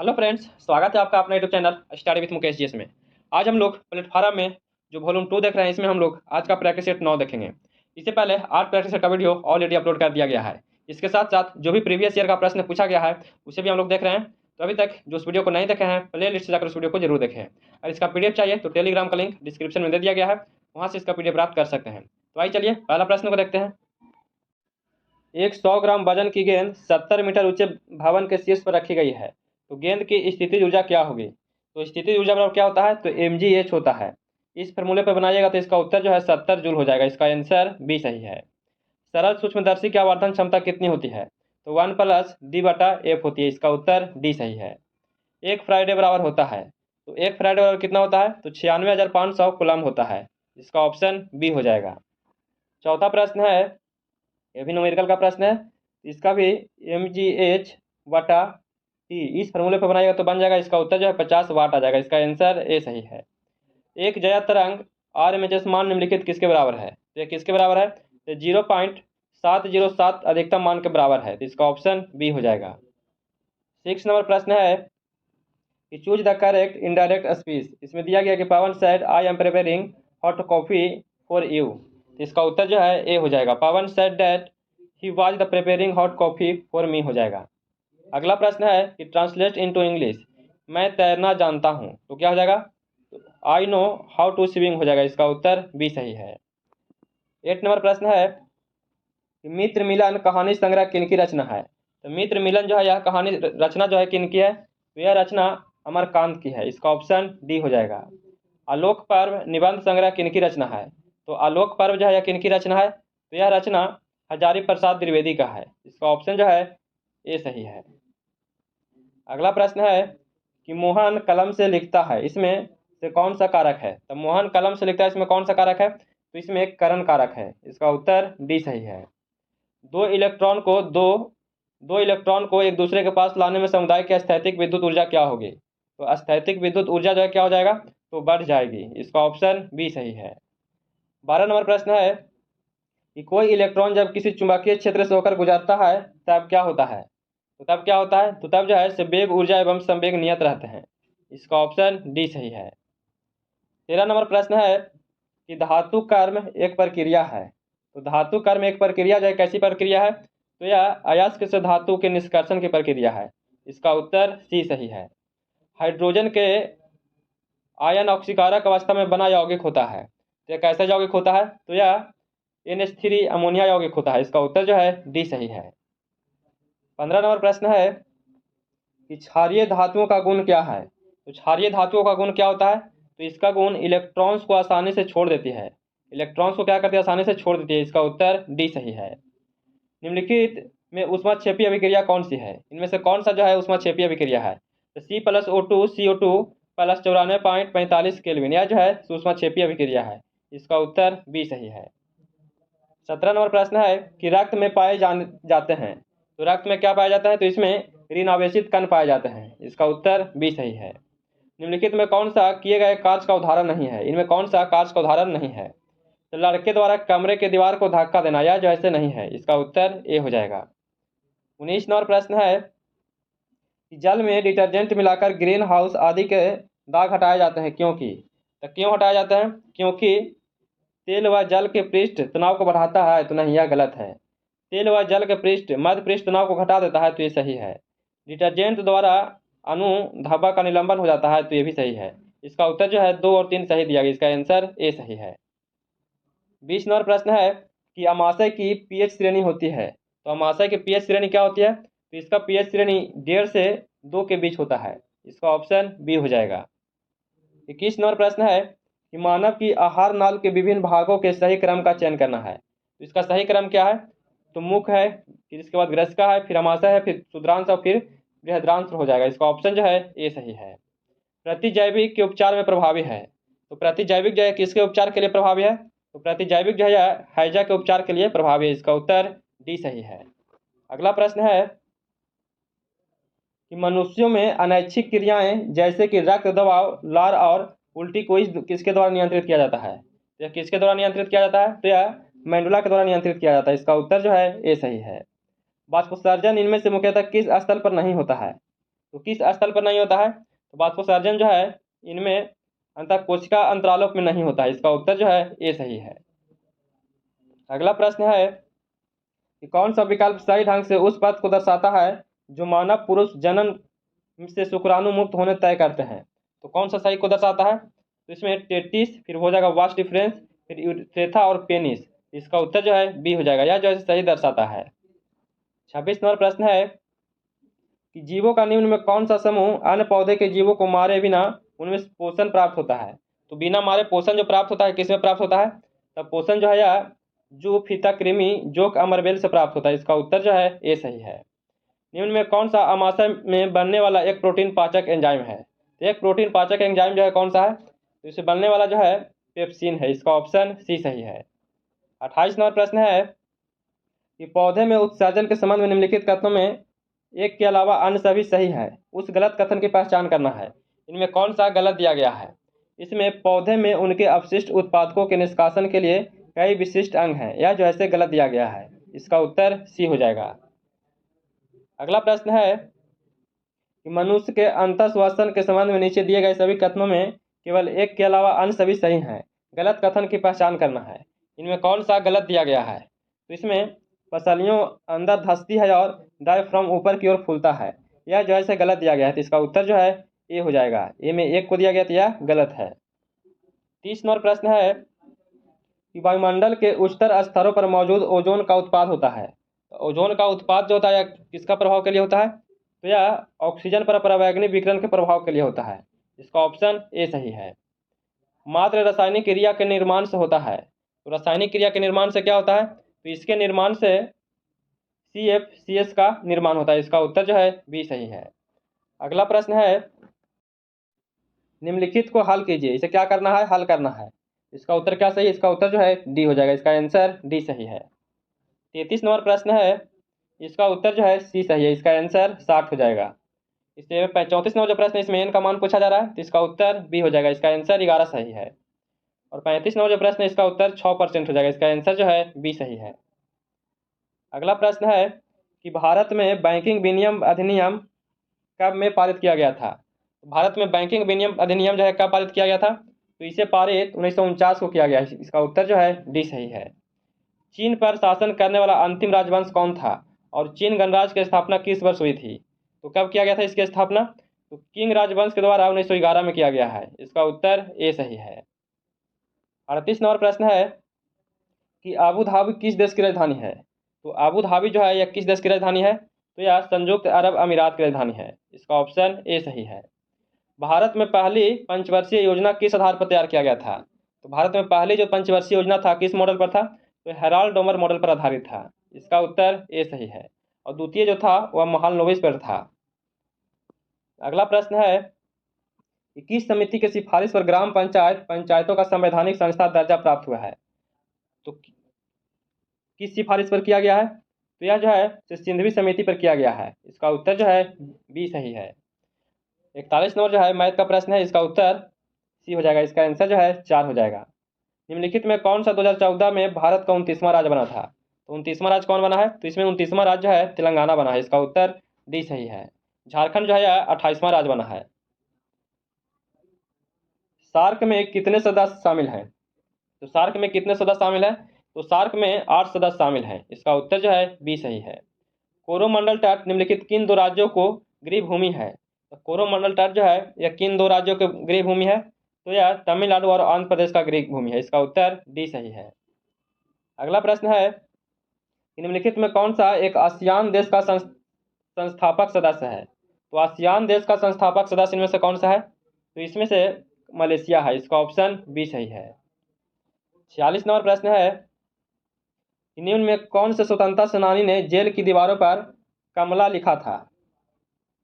Hello friends, स्वागत है आपका अपना YouTube channel study with Mukesh GS में। आज हम लोग प्लेटफॉर्म में जो वॉल्यूम 2 देख रहे हैं, इसमें हम लोग आज का प्रैक्टिस सेट 9 देखेंगे। इससे पहले 8 प्रैक्टिस सेट का वीडियो ऑलरेडी अपलोड कर दिया गया है। इसके साथ साथ जो भी प्रीवियस ईयर का प्रश्न पूछा गया है उसे भी हम लोग देख रहे हैं। तो अभी तक जो उस वीडियो को नहीं देखे हैं, प्ले लिस्ट से जाकर उस वीडियो को जरूर देखें। और इसका पीडीएफ चाहिए तो टेलीग्राम का लिंक डिस्क्रिप्शन में दे दिया गया है, वहाँ से इसका पीडीएफ प्राप्त कर सकते हैं। तो आइए चलिए पहला प्रश्न को देखते हैं। एक 100 ग्राम वजन की गेंद 70 मीटर ऊंचे भवन के शीर्ष पर रखी गई है, तो गेंद की स्थितिज ऊर्जा क्या होगी? तो स्थितिज ऊर्जा बराबर क्या होता है? तो mgh होता है। इस फॉर्मूले पर बनाइएगा तो इसका उत्तर जो है 70 जूल हो जाएगा। इसका आंसर बी सही है। सरल सूक्ष्मदर्शी की आवर्धन क्षमता कितनी होती है? तो 1 + d/f होती है। इसका उत्तर डी सही है। एक फ्राइडे बराबर होता है, तो एक फ्राइडे बराबर कितना होता है? तो 96,500 कूलम होता है। इसका ऑप्शन बी हो जाएगा। चौथा प्रश्न है, ये भी न्यूमेरिकल का प्रश्न है। इसका भी mgh/t इस फॉर्मूले पर बनाएगा तो बन जाएगा। इसका उत्तर जो है 50 वाट आ जाएगा। इसका आंसर ए सही है। एक जया तरंग RMS मान निम्नलिखित किसके बराबर है? तो ये किसके बराबर है? तो 0.707 अधिकतम मान के बराबर है। तो इसका ऑप्शन बी हो जाएगा। 6 नंबर प्रश्न है कि choose the correct indirect speech. इसमें दिया गया कि Pawan said I am preparing hot coffee for you. इसका उत्तर जो है ए हो जाएगा। Pawan said that he was the preparing hot coffee for me हो जाएगा। अगला प्रश्न है कि ट्रांसलेट इनटू इंग्लिश। मैं तैरना जानता हूँ, तो क्या हो जाएगा? I know how to swimming हो जाएगा। इसका उत्तर बी सही है। 8 नंबर प्रश्न है कि मित्र मिलन कहानी संग्रह किनकी रचना है? तो मित्र मिलन जो है यह कहानी रचना जो है किनकी है? तो यह रचना अमरकांत की है। इसका ऑप्शन डी हो जाएगा। आलोक पर्व निबंध संग्रह किनकी रचना है? तो आलोक पर्व जो है यह किनकी रचना है? तो यह रचना हजारी प्रसाद द्विवेदी का है। इसका ऑप्शन जो है ए सही है। अगला प्रश्न है कि मोहन कलम से लिखता है, इसमें से कौन सा कारक है? तो मोहन कलम से लिखता है, इसमें कौन सा कारक है? तो इसमें एक करण कारक है। इसका उत्तर डी सही है। दो इलेक्ट्रॉन को एक दूसरे के पास लाने में समुदाय की स्थैतिक विद्युत ऊर्जा क्या होगी? तो स्थैतिक विद्युत ऊर्जा जो है क्या हो जाएगा? तो बढ़ जाएगी। इसका ऑप्शन बी सही है। 12 नंबर प्रश्न है कि कोई इलेक्ट्रॉन जब किसी चुंबकीय क्षेत्र से होकर गुजरता है तब क्या होता है? तो तब क्या होता है? तो तब जो है संवेग ऊर्जा एवं संवेग नियत रहते हैं। इसका ऑप्शन डी सही है। 13 नंबर प्रश्न है कि धातु कर्म एक प्रक्रिया है, तो धातु कर्म एक प्रक्रिया जो है कैसी प्रक्रिया है? तो यह अयस्क से धातु के निष्कर्षण की प्रक्रिया है। इसका उत्तर सी सही है। हाइड्रोजन के आयन ऑक्सीकारक अवस्था में बना यौगिक होता है, तो यह कैसा यौगिक होता है? तो यह NH3 अमोनिया यौगिक होता है। इसका उत्तर जो है डी सही है। 15 नंबर प्रश्न है कि क्षारीय धातुओं का गुण क्या है? तो क्षारीय धातुओं का गुण क्या होता है? तो इसका गुण इलेक्ट्रॉन्स को आसानी से छोड़ देती है। इलेक्ट्रॉन्स को क्या करती है? आसानी से छोड़ देती है। इसका उत्तर डी सही है। निम्नलिखित में ऊष्माक्षेपीय अभिक्रिया कौन सी है? इनमें से कौन सा जो है ऊष्माक्षेपीय अभिक्रिया है? तो C+O2 CO2 + 94.45 केल्विन, यह जो है ऊष्माक्षेपीय अभिक्रिया है। इसका उत्तर बी सही है। 17 नंबर प्रश्न है कि रक्त में पाए जाते हैं, तो रक्त में क्या पाया जाता है? तो इसमें ऋण आवेशित कण पाए जाते हैं। इसका उत्तर बी सही है। निम्नलिखित में कौन सा किए गए कार्य का उदाहरण नहीं है? इनमें कौन सा कार्य का उदाहरण नहीं है? तो लड़के द्वारा कमरे के दीवार को धक्का देना, यह जो ऐसे नहीं है। इसका उत्तर ए हो जाएगा। 19 नंबर प्रश्न है कि जल में डिटर्जेंट मिलाकर ग्रीन हाउस आदि के दाग हटाए जाते हैं, क्योंकि? तो क्यों हटाए जाते हैं? क्योंकि तेल व जल के पृष्ठ तनाव को बढ़ाता है। तो नहीं, यह गलत है। तेल व जल के पृष्ठ मध्य पृष्ठ तनाव को घटा देता है, तो ये सही है। डिटर्जेंट द्वारा अणु धब्बा का निलंबन हो जाता है, तो ये भी सही है। इसका उत्तर जो है 2 और 3 सही दिया गया। इसका आंसर ए सही है। 20 नंबर प्रश्न है कि अमाशय की पीएच श्रेणी होती है, तो अमाशय की पीएच श्रेणी क्या होती है? तो इसका पीएच श्रेणी 1.5 से 2 के बीच होता है। इसका ऑप्शन बी हो जाएगा। 21 नंबर प्रश्न है कि मानव की आहार नाल के विभिन्न भागों के सही क्रम का चयन करना है, तो इसका सही क्रम क्या है? तो मुख है, फिर इसके बाद ग्रसिका है, फिर अमाशय है, फिर क्षुद्रांश और फिर बृहद्रांश हो जाएगा। इसका ऑप्शन जो है ए सही है। प्रतिजैविक के उपचार में प्रभावी है, तो प्रतिजैविक जो है किसके उपचार के लिए प्रभावी है? तो प्रतिजैविक जो है हैजा के उपचार के लिए प्रभावी है। इसका उत्तर डी सही है। अगला प्रश्न है कि मनुष्यों में अनैच्छिक क्रियाएं जैसे कि रक्त दबाव, लार और उल्टी को किसके द्वारा नियंत्रित किया जाता है? यह किसके द्वारा नियंत्रित किया जाता है? तो यह मेंडुला के द्वारा नियंत्रित किया जाता है। इसका उत्तर जो है ए सही है। वाष्पोत्सर्जन इनमें से मुख्यतः किस स्थल पर नहीं होता है? तो किस स्थल पर नहीं होता है? तो वाष्पोत्सर्जन जो है इनमें अंतःकोशिका अंतरालों में नहीं होता है। इसका उत्तर जो है ए सही है। अगला प्रश्न है कि कौन सा विकल्प सही ढंग से उस पथ को दर्शाता है जो मानव पुरुष जनन से शुक्राणु मुक्त होने तय करते हैं? तो कौन सा सही को दर्शाता है? तो इसमें टेटिस, फिर हो जाएगा वास्ट डिफरेंस, फिर यूरेथा और पेनिस। इसका उत्तर जो है बी हो जाएगा, यह जो है सही दर्शाता है। 26 नंबर प्रश्न है कि जीवों का निम्न में कौन सा समूह अन्य पौधे के जीवों को मारे बिना उनमें पोषण प्राप्त होता है? तो बिना मारे पोषण जो प्राप्त होता है किसमें प्राप्त होता है? तब पोषण जो है यह जू, फीता कृमि, जोक, अमरबेल से प्राप्त होता है। इसका उत्तर जो है ए सही है। निम्न में कौन सा अमाशय में बनने वाला एक प्रोटीन पाचक एंजाइम है? तो एक प्रोटीन पाचक एंजाइम जो है कौन सा है? तो इसे बनने वाला जो है पेप्सिन है। इसका ऑप्शन सी सही है। 28 नंबर प्रश्न है कि पौधे में उत्सर्जन के संबंध में निम्नलिखित कथनों में एक के अलावा अन्य सभी सही है, उस गलत कथन की पहचान करना है। इनमें कौन सा गलत दिया गया है? इसमें पौधे में उनके अपशिष्ट उत्पादकों के निष्कासन के लिए कई विशिष्ट अंग हैं, यह जो है गलत दिया गया है। इसका उत्तर सी हो जाएगा। अगला प्रश्न है कि मनुष्य के अंतःश्वसन के संबंध में नीचे दिए गए सभी कथनों में केवल एक के अलावा अन्य सभी सही हैं, गलत कथन की पहचान करना है। इनमें कौन सा गलत दिया गया है? तो इसमें पसलियों अंदर धंसती है और डायफ्राम ऊपर की ओर फूलता है, यह जो है गलत दिया गया है। तो इसका उत्तर जो है ए हो जाएगा। ए में एक को दिया गया तो यह गलत है। 30 नंबर प्रश्न है कि वायुमंडल के उच्चतर स्तरों पर मौजूद ओजोन का उत्पाद होता है। तो ओजोन का उत्पाद जो होता है किसका प्रभाव के लिए होता है? तो यह ऑक्सीजन पर परावैंगनी विकिरण के प्रभाव के लिए होता है। इसका ऑप्शन ए सही है। मात्र रासायनिक क्रिया के निर्माण से होता है। तो रासायनिक क्रिया के निर्माण से क्या होता है? तो इसके निर्माण से CFCS का निर्माण होता है। इसका उत्तर जो है बी सही है। अगला प्रश्न है निम्नलिखित को हल कीजिए। इसे क्या करना है? हल करना है। इसका उत्तर क्या सही है? इसका उत्तर जो है डी हो जाएगा। इसका आंसर डी सही है। 33 नंबर प्रश्न है, इसका उत्तर जो है सी सही है। इसका आंसर 60 हो जाएगा। इससे 34 नंबर जो प्रश्न है इसमें एन का मान पूछा जा रहा है, तो इसका उत्तर बी हो जाएगा। इसका आंसर 11 सही है। और 35 नंबर जो प्रश्न है इसका उत्तर 6% हो जाएगा। इसका आंसर जो है बी सही है। अगला प्रश्न है कि भारत में बैंकिंग विनियम अधिनियम कब में पारित किया गया था? भारत में बैंकिंग विनियम अधिनियम जो है कब पारित किया गया था? तो इसे पारित 1949 को किया गया है। इसका उत्तर जो है डी सही है। चीन पर शासन करने वाला अंतिम राजवंश कौन था और चीन गणराज्य की स्थापना किस वर्ष हुई थी? तो कब किया गया था इसकी स्थापना? तो किंग राजवंश के द्वारा 1911 में किया गया है। इसका उत्तर ए सही है। 38 नंबर प्रश्न है कि अबू धाबी किस देश की राजधानी है? तो अबू धाबी जो है यह किस देश की राजधानी है? तो यह संयुक्त अरब अमीरात की राजधानी है। इसका ऑप्शन ए सही है। भारत में पहली पंचवर्षीय योजना किस आधार पर तैयार किया गया था? तो भारत में पहली जो पंचवर्षीय योजना था किस मॉडल पर था? तो हेराल्ड डोमर मॉडल पर आधारित था। इसका उत्तर ए सही है। और द्वितीय जो था वह महालनोबिस पर था। अगला प्रश्न है कि किस समिति की सिफारिश पर ग्राम पंचायत पंचायतों का संवैधानिक संस्था दर्जा प्राप्त हुआ है? तो किस सिफारिश पर किया गया है? तो यह जो है सिंधवी समिति पर किया गया है। इसका उत्तर जो है बी सही है। 41 नंबर जो है मैथ का प्रश्न है, इसका उत्तर सी हो जाएगा। इसका आंसर जो है 4 हो जाएगा। निम्नलिखित में कौन सा 2014 में भारत का 29वां राज्य बना था? तो 29वां राज्य कौन बना है? तो इसमें 29वां राज्य जो है तेलंगाना बना है। इसका उत्तर डी सही है। झारखंड जो है 28वां राज्य बना है। सार्क में कितने सदस्य शामिल हैं? तो सार्क में कितने सदस्य शामिल हैं? तो सार्क में 8 सदस्य शामिल हैं। इसका उत्तर जो है बी सही है। कोरोमंडल तट निम्नलिखित किन दो राज्यों को गृह भूमि है? तो कोरोमंडल तट जो है यह किन दो राज्यों की गृह भूमि है? तो यह तमिलनाडु और आंध्र प्रदेश का गृह भूमि है। इसका उत्तर डी सही है। अगला प्रश्न है निम्नलिखित में कौन सा एक आसियान देश का संस्थापक सदस्य है? तो आसियान देश का संस्थापक सदस्य इनमें से कौन सा है? तो इसमें से मलेशिया है। इसका ऑप्शन बी सही है। 46 नंबर प्रश्न है निम्न में कौन से स्वतंत्रता सेनानी ने जेल की दीवारों पर कमला लिखा था?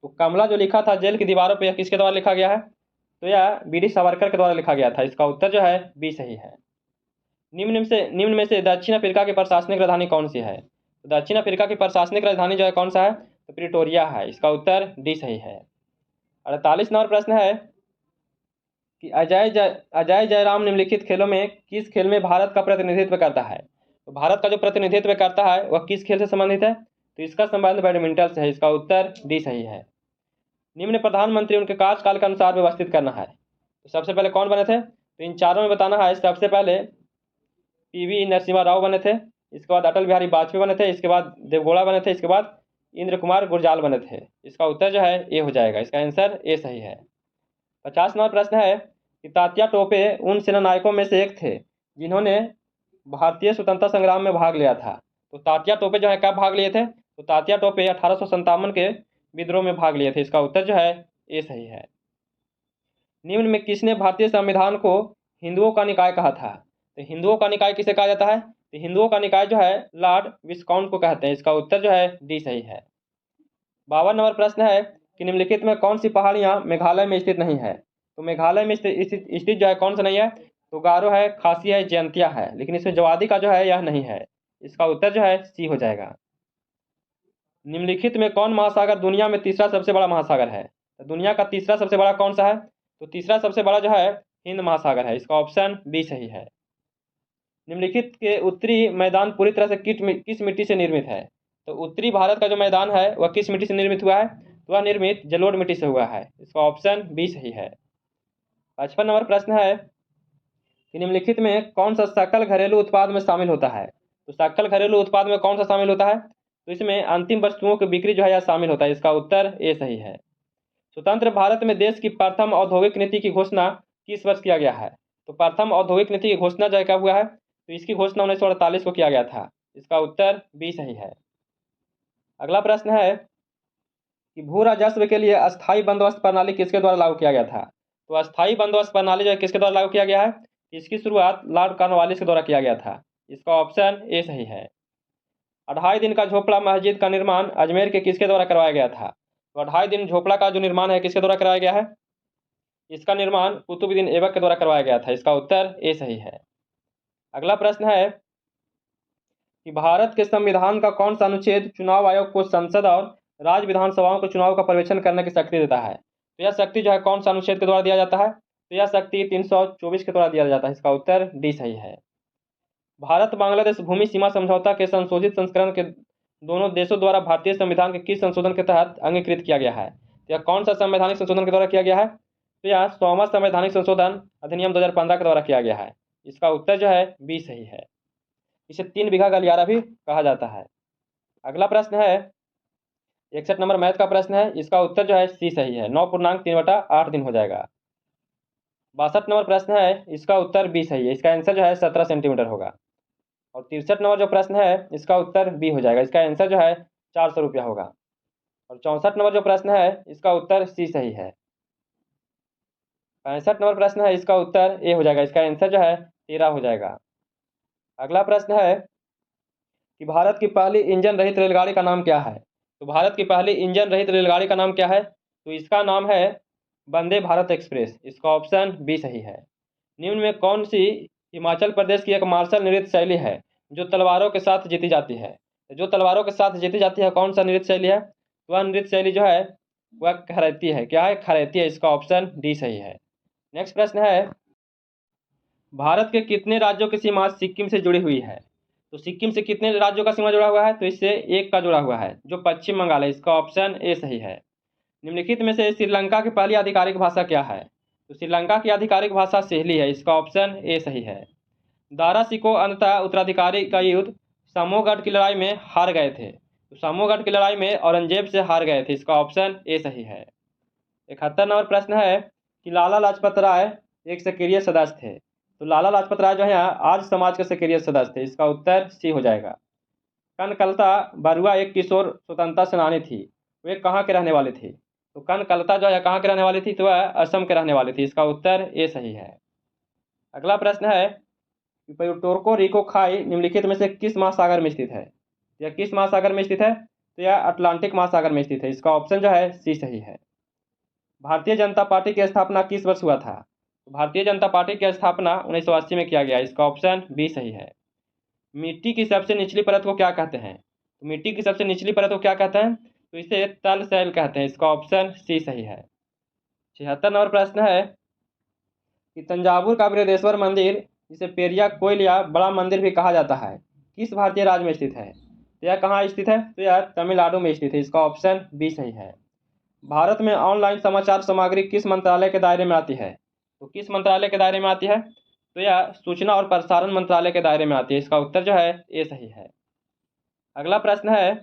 तो कमला जो लिखा था जेल की दीवारों पर यह किसके द्वारा लिखा गया है? तो यह बीडी सावरकर के द्वारा लिखा गया था। इसका उत्तर जो है बी सही है। निम्न में से दक्षिण अफ्रीका की प्रशासनिक राजधानी कौन सी है? तो दक्षिण अफ्रीका की प्रशासनिक राजधानी जो है कौन सा है? तो प्रिटोरिया है। इसका उत्तर डी सही है। 48 नंबर प्रश्न है कि अजय जयराम निम्नलिखित खेलों में किस खेल में भारत का प्रतिनिधित्व करता है? तो भारत का जो प्रतिनिधित्व करता है वह किस खेल से संबंधित है? तो इसका संबंध बैडमिंटन से है। इसका उत्तर डी सही है। निम्न प्रधानमंत्री उनके कार्यकाल के अनुसार व्यवस्थित करना है। तो सबसे पहले कौन बने थे, तो इन चारों में बताना है। सबसे पहले पीवी नरसिम्हा राव बने थे, इसके बाद अटल बिहारी वाजपेयी बने थे, इसके बाद देवगौड़ा बने थे, इसके बाद इंद्र कुमार गुरजाल बने थे। इसका उत्तर जो है ए हो जाएगा, इसका आंसर ए सही है। 50 नंबर प्रश्न है कि तात्या टोपे उन सेना नायकों में से एक थे जिन्होंने भारतीय स्वतंत्रता संग्राम में भाग लिया था। तो तात्या टोपे जो है कब भाग लिए थे, तो तात्या टोपे 1857 के विद्रोह में भाग लिए थे। इसका उत्तर जो है ए सही है। निम्न में किसने भारतीय संविधान को हिंदुओं का निकाय कहा था, तो हिंदुओं का निकाय किसे कहा जाता है, तो हिंदुओं का निकाय जो है लॉर्ड विस्काउंट को कहते हैं। इसका उत्तर जो है डी सही है। 52 नंबर प्रश्न है कि निम्नलिखित में कौन सी पहाड़ियां मेघालय में स्थित नहीं है। तो मेघालय में स्थित जो है कौन सा नहीं है, तो गारो है, खासी है, जयंतिया है, लेकिन इसमें जवादी का जो है यह नहीं है। इसका उत्तर जो है सी हो जाएगा। निम्नलिखित में कौन महासागर दुनिया में तीसरा सबसे बड़ा महासागर है, तो दुनिया का तीसरा सबसे बड़ा कौन सा है, तो तीसरा सबसे बड़ा जो है हिंद महासागर है। इसका ऑप्शन बी सही है। निम्नलिखित के उत्तरी मैदान पूरी तरह से किस मिट्टी से निर्मित है, तो उत्तरी भारत का जो मैदान है वह किस मिट्टी से निर्मित हुआ है, तो वह निर्मित जलोढ़ मिट्टी से हुआ है। इसका ऑप्शन बी सही है। 55 नंबर प्रश्न है कि निम्नलिखित में कौन सा सकल घरेलू उत्पाद में शामिल होता है, तो सकल घरेलू उत्पाद में कौन सा शामिल होता है, तो इसमें अंतिम वस्तुओं की बिक्री जो है यह शामिल होता है। इसका उत्तर ए सही है। स्वतंत्र भारत में देश की प्रथम औद्योगिक नीति की घोषणा किस वर्ष किया गया है, तो प्रथम औद्योगिक नीति की घोषणा जो है कब हुआ है, तो इसकी घोषणा 1948 को किया गया था। इसका उत्तर बी सही है। अगला प्रश्न है कि भू राजस्व के लिए अस्थायी बंदोबस्त प्रणाली किसके द्वारा लागू किया गया था, तो अस्थायी बंदोबस्त प्रणाली जो है किसके द्वारा लागू किया गया है, इसकी शुरुआत लॉर्ड कॉर्नवालिस के द्वारा किया गया था। इसका ऑप्शन ए सही है। 2.5 दिन का झोपड़ा मस्जिद का निर्माण अजमेर के किसके द्वारा करवाया गया था, तो 2.5 दिन झोपड़ा का जो निर्माण है किसके द्वारा कराया गया है, इसका निर्माण कुतुबुद्दीन ऐबक के द्वारा करवाया गया था। इसका उत्तर ए सही है। अगला प्रश्न है कि भारत के संविधान का कौन सा अनुच्छेद चुनाव आयोग को संसद और राज्य विधानसभाओं के चुनाव का पर्यवेक्षण करने की शक्ति देता है, तो यह शक्ति जो है कौन सा अनुच्छेद के द्वारा दिया जाता है, तो यह शक्ति 324 के द्वारा दिया जाता है। इसका उत्तर डी सही है। भारत बांग्लादेश भूमि सीमा समझौता के संशोधित संस्करण के दोनों देशों द्वारा भारतीय संविधान के किस संशोधन के तहत अंगीकृत किया गया है, तो यह कौन सा संवैधानिक संशोधन के द्वारा किया गया है, तो यह 100वां संवैधानिक संशोधन अधिनियम 2015 के द्वारा किया गया है। इसका उत्तर जो है बी सही है। इसे 3 बीघा गलियारा भी कहा जाता है। अगला प्रश्न है 61 नंबर मैथ का प्रश्न है, इसका उत्तर जो है सी सही है। 9.3/8 दिन हो जाएगा। 62 नंबर प्रश्न है, इसका उत्तर बी सही है। इसका आंसर जो है 17 सेंटीमीटर होगा। और 63 नंबर जो प्रश्न है इसका उत्तर बी हो जाएगा। इसका आंसर जो है 400 रुपया होगा। और 64 नंबर जो प्रश्न है इसका उत्तर सी सही है। 65 नंबर प्रश्न है, इसका उत्तर ए हो जाएगा। इसका आंसर जो है 13 हो जाएगा। अगला प्रश्न है कि भारत की पहली इंजन रहित रेलगाड़ी का नाम क्या है, तो भारत की पहली इंजन रहित रेलगाड़ी का नाम क्या है, तो इसका नाम है वंदे भारत एक्सप्रेस। इसका ऑप्शन बी सही है। निम्न में कौन सी हिमाचल प्रदेश की एक मार्शल नृत्य शैली है जो तलवारों के साथ जीती जाती है, जो तलवारों के साथ जीती जाती है कौन सा नृत्य शैली है, वह नृत्य शैली जो है वह खरैती है। क्या है, खरैती है। इसका ऑप्शन डी सही है। नेक्स्ट प्रश्न है भारत के कितने राज्यों की सीमा सिक्किम से जुड़ी हुई है, तो सिक्किम से कितने राज्यों का सीमा जुड़ा हुआ है, तो इससे एक का जुड़ा हुआ है जो पश्चिम बंगाल है। इसका ऑप्शन ए सही है। निम्नलिखित में से श्रीलंका की पहली आधिकारिक भाषा क्या है, तो श्रीलंका की आधिकारिक भाषा सेहली है। इसका ऑप्शन ए सही है। दारा सिकोह अंततः उत्तराधिकारी का युद्ध समोगढ़ की लड़ाई में हार गए थे, तो समोगढ़ की लड़ाई में औरंगजेब से हार गए थे। इसका ऑप्शन ए सही है। 71 नंबर प्रश्न है कि लाला लाजपत राय एक सक्रिय सदस्य थे, तो लाला लाजपत राय जो है आज समाज के सक्रिय सदस्य थे। इसका उत्तर सी हो जाएगा। कनकलता बरुआ एक किशोर स्वतंत्रता सेनानी थी, वे कहाँ के रहने वाले थे, तो कनकलता जो है कहाँ के रहने वाली थी, तो वह असम के रहने वाली थी। इसका उत्तर ए सही है। अगला प्रश्न है कि प्यूर्टो रिको खाई निम्नलिखित में से किस महासागर में स्थित है, यह किस महासागर में स्थित है, तो यह अटलांटिक महासागर में स्थित है। इसका ऑप्शन जो है सी सही है। भारतीय जनता पार्टी की स्थापना किस वर्ष हुआ था, तो भारतीय जनता पार्टी की स्थापना 1980 में किया गया। इसका ऑप्शन बी सही है। मिट्टी की सबसे निचली परत को क्या कहते हैं, तो मिट्टी की सबसे निचली परत को क्या कहते हैं, तो इसे तल शैल कहते हैं। इसका ऑप्शन सी सही है। 76 नंबर प्रश्न है कि तंजावुर का बृहदेश्वर मंदिर जिसे पेरिया कोयल या बड़ा मंदिर भी कहा जाता है किस भारतीय राज्य में स्थित है, तो यह कहाँ स्थित है, तो यह तमिलनाडु में स्थित है। इसका ऑप्शन बी सही है। भारत में ऑनलाइन समाचार सामग्री किस मंत्रालय के दायरे में आती है? तो किस मंत्रालय के दायरे में आती है? तो यह सूचना और प्रसारण मंत्रालय के दायरे में आती है। इसका उत्तर जो है ए सही है। अगला प्रश्न है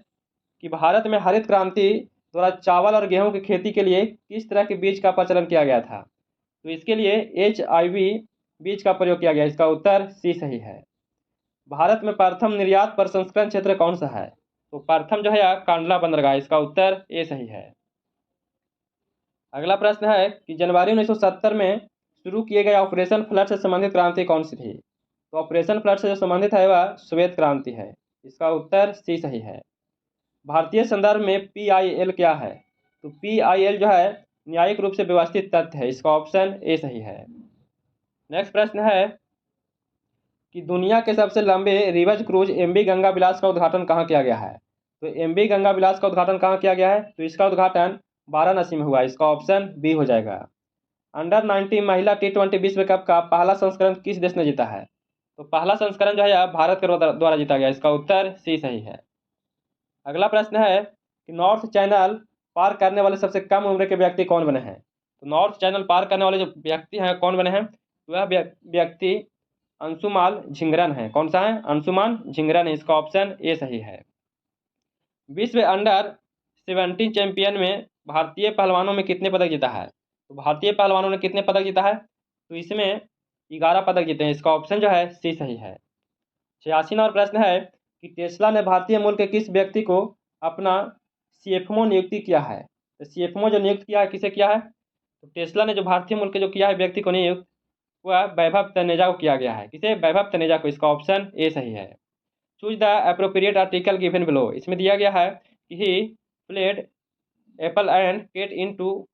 कि भारत में हरित क्रांति द्वारा चावल और गेहूं की खेती के लिए किस तरह के बीज का प्रचलन किया गया था? तो इसके लिए HIV बीज का प्रयोग किया गया। इसका उत्तर सी सही है। भारत में प्रथम निर्यात प्रसंस्करण क्षेत्र कौन सा है? तो प्रथम जो है कांडला बंदरगाह। इसका उत्तर ए सही है। अगला प्रश्न है कि जनवरी 1970 में शुरू किए गए ऑपरेशन फ्लड से संबंधित क्रांति कौन सी थी? तो ऑपरेशन फ्लड से जो संबंधित है वह श्वेत क्रांति है। इसका उत्तर सी सही है। भारतीय संदर्भ में PIL क्या है? तो PIL जो है न्यायिक रूप से व्यवस्थित तथ्य है। इसका ऑप्शन ए सही है। नेक्स्ट प्रश्न है कि दुनिया के सबसे लंबे रिवर क्रूज MV गंगा विलास का उद्घाटन कहाँ किया गया है? तो MV गंगा विलास का उद्घाटन कहाँ किया गया है? तो इसका उद्घाटन वाराणसी में हुआ। इसका ऑप्शन बी हो जाएगा। अंडर 19 महिला T20 विश्व कप का पहला संस्करण किस देश ने जीता है? तो पहला संस्करण जो है भारत के द्वारा जीता गया। इसका उत्तर सी सही है। अगला प्रश्न है कि नॉर्थ चैनल पार करने वाले सबसे कम उम्र के व्यक्ति कौन बने हैं? तो नॉर्थ चैनल पार करने वाले जो व्यक्ति हैं कौन बने हैं? तो वह व्यक्ति अंशुमान झिंगरन है। कौन सा है? अंशुमान झिंगरन है। इसका ऑप्शन ए सही है। विश्व अंडर 17 चैंपियन में भारतीय पहलवानों में कितने पदक जीता है? तो भारतीय पहलवानों ने कितने पदक जीता है? तो इसमें 11 पदक जीते हैं। इसका ऑप्शन जो है सी सही है। 86 नंबर प्रश्न है कि टेस्ला ने भारतीय मूल के किस व्यक्ति को अपना CFO नियुक्ति किया है? तो CFO जो नियुक्त किया है किसे किया है? तो टेस्ला ने जो भारतीय मूल के जो किया है व्यक्ति को नियुक्त वह वैभव तनेजा को किया गया है। किसे? वैभव तनेजा को। इसका ऑप्शन ए सही है। Choose the appropriate article given below. इसमें दिया गया है कि he played apple and cut into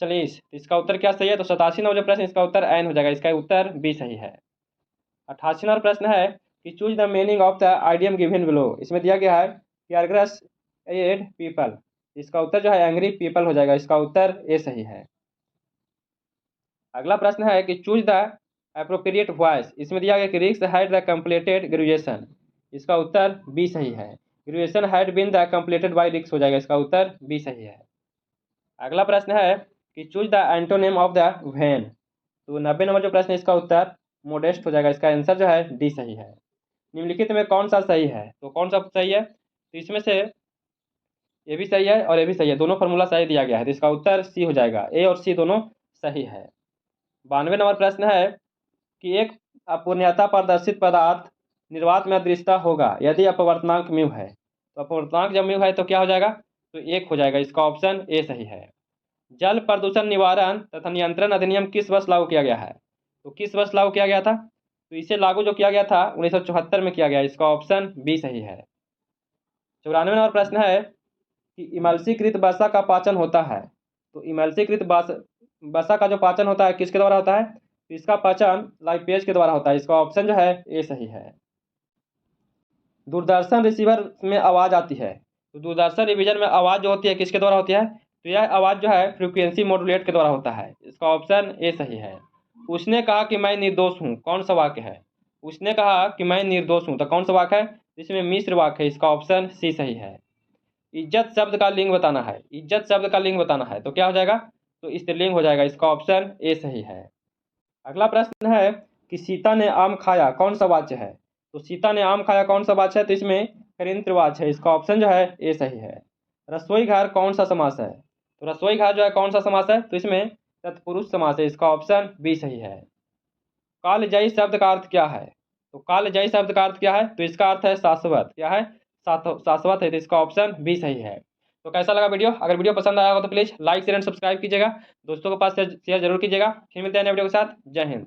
slices. इसका उत्तर क्या सही है? तो 87 नंबर जो प्रश्न इसका उत्तर एन हो जाएगा। इसका उत्तर बी सही है। 88 नंबर प्रश्न है कि choose the meaning of the idiom given below. इसमें दिया गया है कि अर्ग्रस एड पीपल। इसका उत्तर जो है एंग्री पीपल हो जाएगा। इसका उत्तर ए सही है। अगला प्रश्न है कि चूज द एप्रोप्रिएट वॉइस। इसमें दिया गया कि रिक्स हैड द कंप्लीटेड ग्रेजुएशन। इसका उत्तर बी सही है। Graduation had been the completed by रिक्स हो जाएगा। इसका उत्तर बी सही है। अगला प्रश्न है कि choose the antonym of the van. तो 90 नंबर जो प्रश्न है इसका उत्तर मोडेस्ट हो जाएगा। इसका आंसर जो है डी सही है। निम्नलिखित में कौन सा सही है? तो कौन सा सही है? तो इसमें से ए भी सही है और ए भी सही है। दोनों फार्मूला सही दिया गया है। तो इसका उत्तर सी हो जाएगा। ए और सी दोनों सही है। 92 नंबर प्रश्न है कि एक अपूर्णता प्रदर्शित पदार्थ निर्वात में अदृश्यता होगा यदि अपवर्तनांक म्यू है। तो अपवर्तनांक जब म्यू है तो क्या हो जाएगा? तो 1 हो जाएगा। इसका ऑप्शन ए सही है। जल प्रदूषण निवारण तथा नियंत्रण अधिनियम किस वर्ष लागू किया गया है? तो किस वर्ष लागू किया गया था? तो इसे लागू जो किया गया था 1974 में किया गया। इसका ऑप्शन बी सही है। 94 नंबर प्रश्न है कि इमल्सीकृत वसा का पाचन होता है। तो इमल्सीकृत वसा का जो पाचन होता है किसके द्वारा होता है? तो इसका पाचन लाइपेज के द्वारा होता है। इसका ऑप्शन जो है ए सही है। दूरदर्शन रिसीवर में आवाज़ आती है। तो दूरदर्शन रिवीजन में आवाज़ जो होती है किसके द्वारा होती है? तो यह आवाज़ जो है फ्रीक्वेंसी मॉड्यूलेट के द्वारा होता है। इसका ऑप्शन ए सही है। उसने कहा कि मैं निर्दोष हूँ। कौन सा वाक्य है? उसने कहा कि मैं निर्दोष हूँ तो कौन सा वाक्य है? इसमें मिश्र वाक्य है। इसका ऑप्शन सी सही है। इज्जत शब्द का लिंग बताना है। इज्जत शब्द का लिंग बताना है तो क्या हो जाएगा? तो स्त्रीलिंग हो जाएगा। इसका ऑप्शन ए सही है। अगला प्रश्न है कि सीता ने आम खाया कौन सा वाच्य है? तो सीता ने आम खाया कौन सा वाच्य है? तो इसमें कृंतवाच्य है। इसका ऑप्शन जो है ए सही है। रसोई घर कौन सा समास है? तो रसोई घर जो है कौन सा समास है? तो इसमें तत्पुरुष समास है। इसका ऑप्शन बी सही है। कालजयी शब्द का अर्थ क्या है? तो कालजयी शब्द का अर्थ क्या है? तो इसका अर्थ है शाश्वत। क्या है? शाश्वत है। तो इसका ऑप्शन बी सही है। तो कैसा लगा वीडियो? अगर वीडियो पसंद आया हो तो please like share and subscribe कीजिएगा। दोस्तों के पास शेयर जरूर कीजिएगा। फिर मिलते हैं नए वीडियो के साथ। जय हिंद।